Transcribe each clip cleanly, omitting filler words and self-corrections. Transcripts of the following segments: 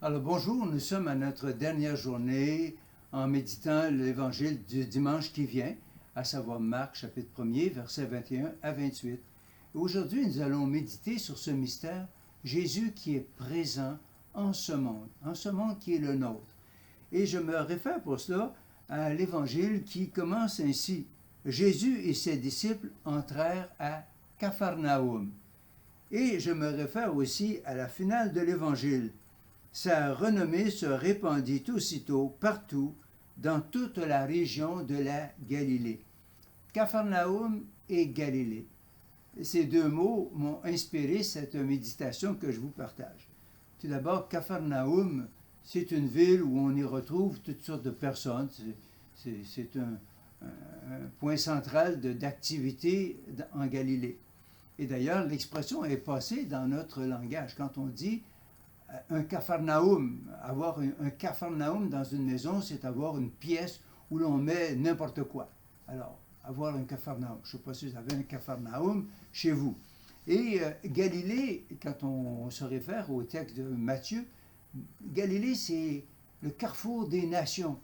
Alors bonjour, nous sommes à notre dernière journée en méditant l'évangile du dimanche qui vient, à savoir Marc chapitre 1er, versets 21 à 28. Et aujourd'hui, nous allons méditer sur ce mystère, Jésus qui est présent en ce monde qui est le nôtre. Et je me réfère pour cela à l'évangile qui commence ainsi. Jésus et ses disciples entrèrent à Capharnaüm. Et je me réfère aussi à la finale de l'évangile. Sa renommée se répandit aussitôt partout dans toute la région de la Galilée. Capharnaüm et Galilée. Ces deux mots m'ont inspiré cette méditation que je vous partage. Tout d'abord, Capharnaüm, c'est une ville où on y retrouve toutes sortes de personnes. C'est un point central d'activité en Galilée. Et d'ailleurs, l'expression est passée dans notre langage. Quand on dit un Capharnaüm, avoir un Capharnaüm dans une maison, c'est avoir une pièce où l'on met n'importe quoi. Alors, avoir un Capharnaüm. Je ne sais pas si vous avez un Capharnaüm chez vous. Et Galilée, quand on se réfère au texte de Matthieu, Galilée, c'est le carrefour des nations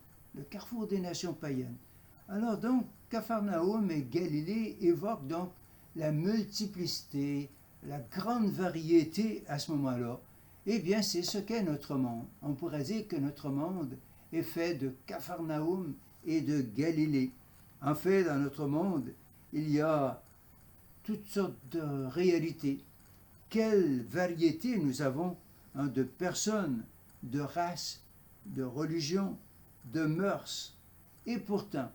païennes. Alors donc, Capharnaüm et Galilée évoquent donc la multiplicité, la grande variété à ce moment-là. Eh bien, c'est ce qu'est notre monde. On pourrait dire que notre monde est fait de Capharnaüm et de Galilée. En fait, dans notre monde, il y a toutes sortes de réalités. Quelle variété nous avons de personnes, de races, de religions, de mœurs. Et pourtant,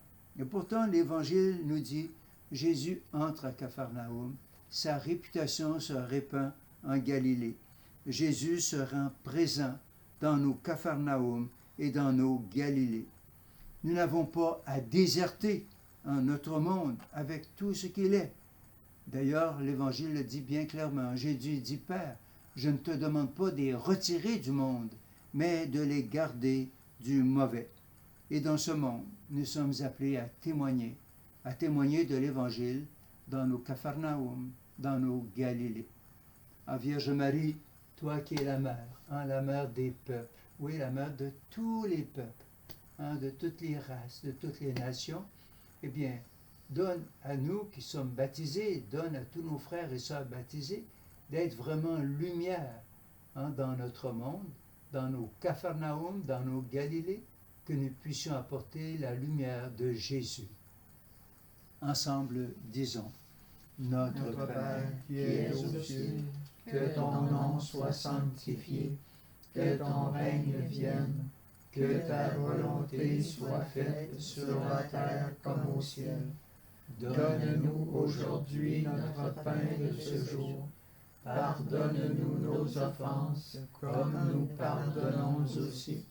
l'Évangile nous dit, Jésus entre à Capharnaüm, sa réputation se répand en Galilée. Jésus se rend présent dans nos Capharnaüm et dans nos Galilées. Nous n'avons pas à déserter notre monde avec tout ce qu'il est. D'ailleurs, l'Évangile le dit bien clairement. Jésus dit, Père, je ne te demande pas de les retirer du monde, mais de les garder du mauvais. Et dans ce monde, nous sommes appelés à témoigner de l'Évangile dans nos Capharnaüm, dans nos Galilées. Ah, Vierge Marie, toi qui es la mère des peuples, oui, la mère de tous les peuples, de toutes les races, de toutes les nations, eh bien, donne à nous qui sommes baptisés, donne à tous nos frères et sœurs baptisés, d'être vraiment lumière dans notre monde, dans nos Capharnaüm, dans nos Galilées, que nous puissions apporter la lumière de Jésus. Ensemble, disons, Notre Père qui es aux cieux, que ton nom soit sanctifié, que ton règne vienne, que ta volonté soit faite sur la terre comme au ciel. Donne-nous aujourd'hui notre pain de ce jour. Pardonne-nous nos offenses, comme nous pardonnons aussi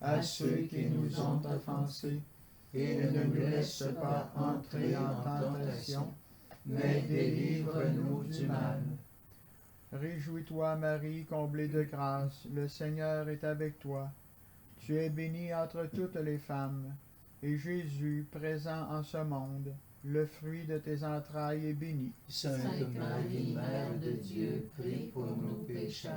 à ceux qui nous ont offensés. Et ne nous laisse pas entrer en tentation, mais délivre-nous du mal. Réjouis-toi, Marie, comblée de grâce, le Seigneur est avec toi. Tu es bénie entre toutes les femmes, et Jésus, présent en ce monde, le fruit de tes entrailles est béni. Sainte Marie, Mère de Dieu, prie pour nous pécheurs,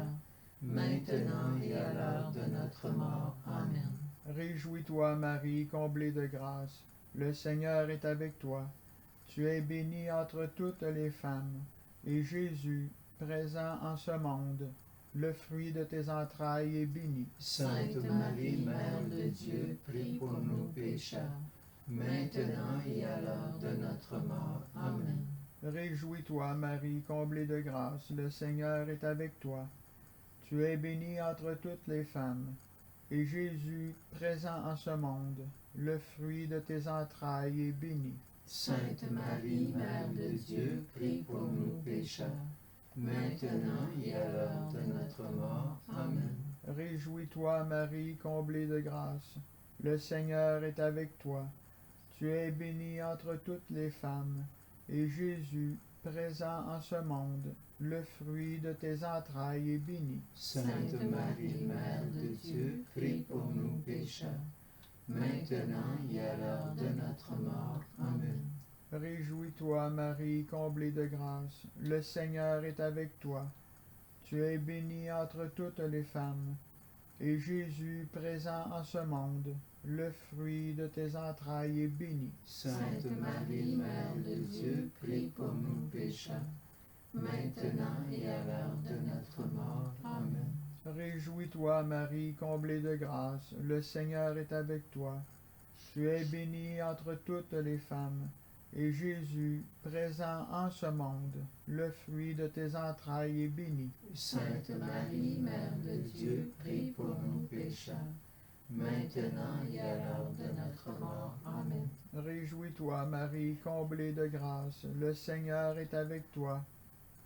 maintenant et à l'heure de notre mort. Amen. Réjouis-toi, Marie, comblée de grâce, le Seigneur est avec toi. Tu es bénie entre toutes les femmes, et Jésus, présent en ce monde, le fruit de tes entrailles est béni. Sainte Marie, Mère de Dieu, prie pour nous pécheurs, maintenant et à l'heure de notre mort. Amen. Réjouis-toi, Marie, comblée de grâce, le Seigneur est avec toi. Tu es bénie entre toutes les femmes, et Jésus, présent en ce monde, le fruit de tes entrailles est béni. Sainte Marie, Mère de Dieu, prie pour nous pécheurs, maintenant et à l'heure de notre mort. Amen. Réjouis-toi, Marie, comblée de grâce, le Seigneur est avec toi. Tu es bénie entre toutes les femmes, et Jésus, présent en ce monde, le fruit de tes entrailles est béni. Sainte Marie, Mère de Dieu, prie pour nous pécheurs, maintenant et à l'heure de notre mort. Amen. Réjouis-toi, Marie, comblée de grâce, le Seigneur est avec toi. Tu es bénie entre toutes les femmes, et Jésus, présent en ce monde, le fruit de tes entrailles est béni. Sainte Marie, Mère de Dieu, prie pour nous pécheurs, maintenant et à l'heure de notre mort. Amen. Réjouis-toi, Marie, comblée de grâce, le Seigneur est avec toi. Tu es bénie entre toutes les femmes, et Jésus, présent en ce monde, le fruit de tes entrailles est béni. Sainte Marie, Mère de Dieu, prie pour nous pécheurs, maintenant et à l'heure de notre mort. Amen. Réjouis-toi, Marie, comblée de grâce, le Seigneur est avec toi.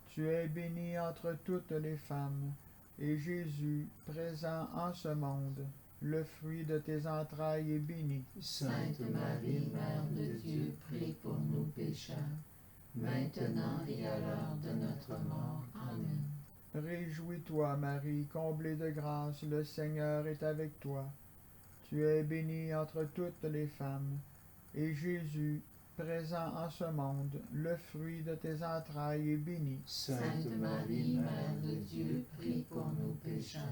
Tu es bénie entre toutes les femmes, et Jésus, présent en ce monde, le fruit de tes entrailles est béni. Sainte Marie, Mère de Dieu, prie pour nous pécheurs, maintenant et à l'heure de notre mort. Amen. Réjouis-toi, Marie, comblée de grâce, le Seigneur est avec toi. Tu es bénie entre toutes les femmes, et Jésus, présent en ce monde, le fruit de tes entrailles est béni. Sainte Marie, Mère de Dieu, prie pour nous pécheurs,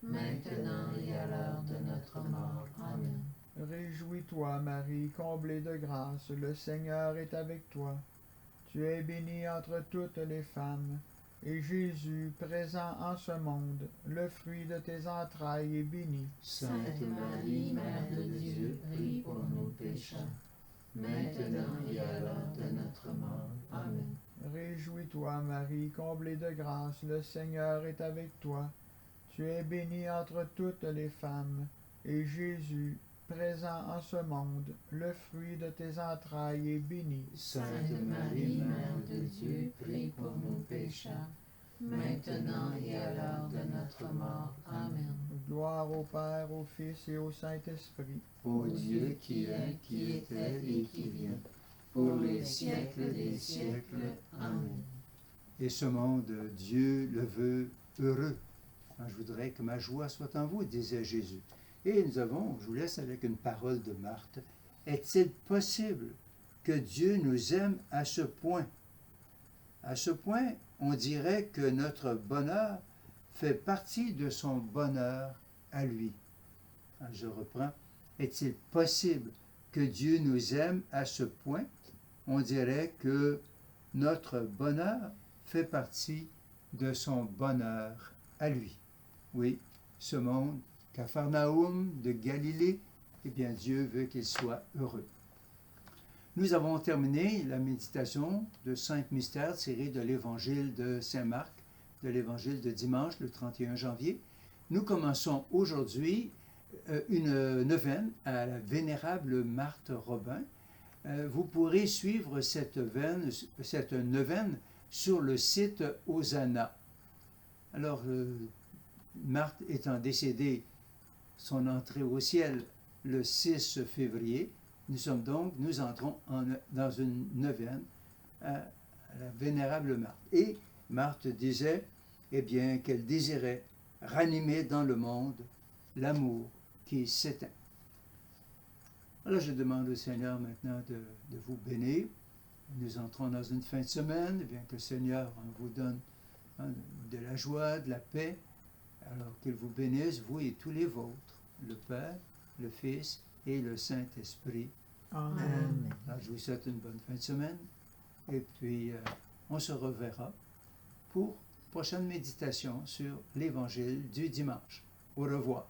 maintenant et à l'heure de notre mort. Amen. Réjouis-toi, Marie, comblée de grâce, le Seigneur est avec toi. Tu es bénie entre toutes les femmes, et Jésus, présent en ce monde, le fruit de tes entrailles est béni. Sainte Marie, Mère de Dieu, prie pour nous pécheurs, maintenant et à l'heure de notre mort. Amen. Réjouis-toi, Marie, comblée de grâce, le Seigneur est avec toi. Tu es bénie entre toutes les femmes, et Jésus, présent en ce monde, le fruit de tes entrailles est béni. Sainte Marie, Mère de Dieu, prie pour nous pécheurs, maintenant et à l'heure de notre mort. Amen. Gloire au Père, au Fils et au Saint-Esprit. Ô Dieu qui est, qui était et qui vient, pour les siècles des siècles. Amen. Et ce monde, Dieu le veut heureux. Je voudrais que ma joie soit en vous, disait Jésus. Et je vous laisse avec une parole de Marthe. Est-il possible que Dieu nous aime à ce point? À ce point, on dirait que notre bonheur fait partie de son bonheur à lui. Je reprends. Est-il possible que Dieu nous aime à ce point? On dirait que notre bonheur fait partie de son bonheur à lui. Oui, ce monde, Capharnaüm de Galilée, eh bien Dieu veut qu'il soit heureux. Nous avons terminé la méditation de 5 mystères tirés de l'évangile de Saint Marc, de l'évangile de dimanche, le 31 janvier. Nous commençons aujourd'hui une neuvaine à la vénérable Marthe Robin. Vous pourrez suivre cette neuvaine sur le site Hosanna. Alors, Marthe étant décédée, son entrée au ciel le 6 février, nous entrons dans une neuvaine à la vénérable Marthe. Et Marthe disait, eh bien, qu'elle désirait ranimer dans le monde l'amour qui s'éteint. Alors je demande au Seigneur maintenant de vous bénir. Nous entrons dans une fin de semaine, eh bien que le Seigneur vous donne de la joie, de la paix, alors qu'il vous bénisse, vous et tous les vôtres, le Père, le Fils et le Saint-Esprit. Amen. Alors, je vous souhaite une bonne fin de semaine, et puis on se reverra pour prochaine méditation sur l'Évangile du dimanche. Au revoir.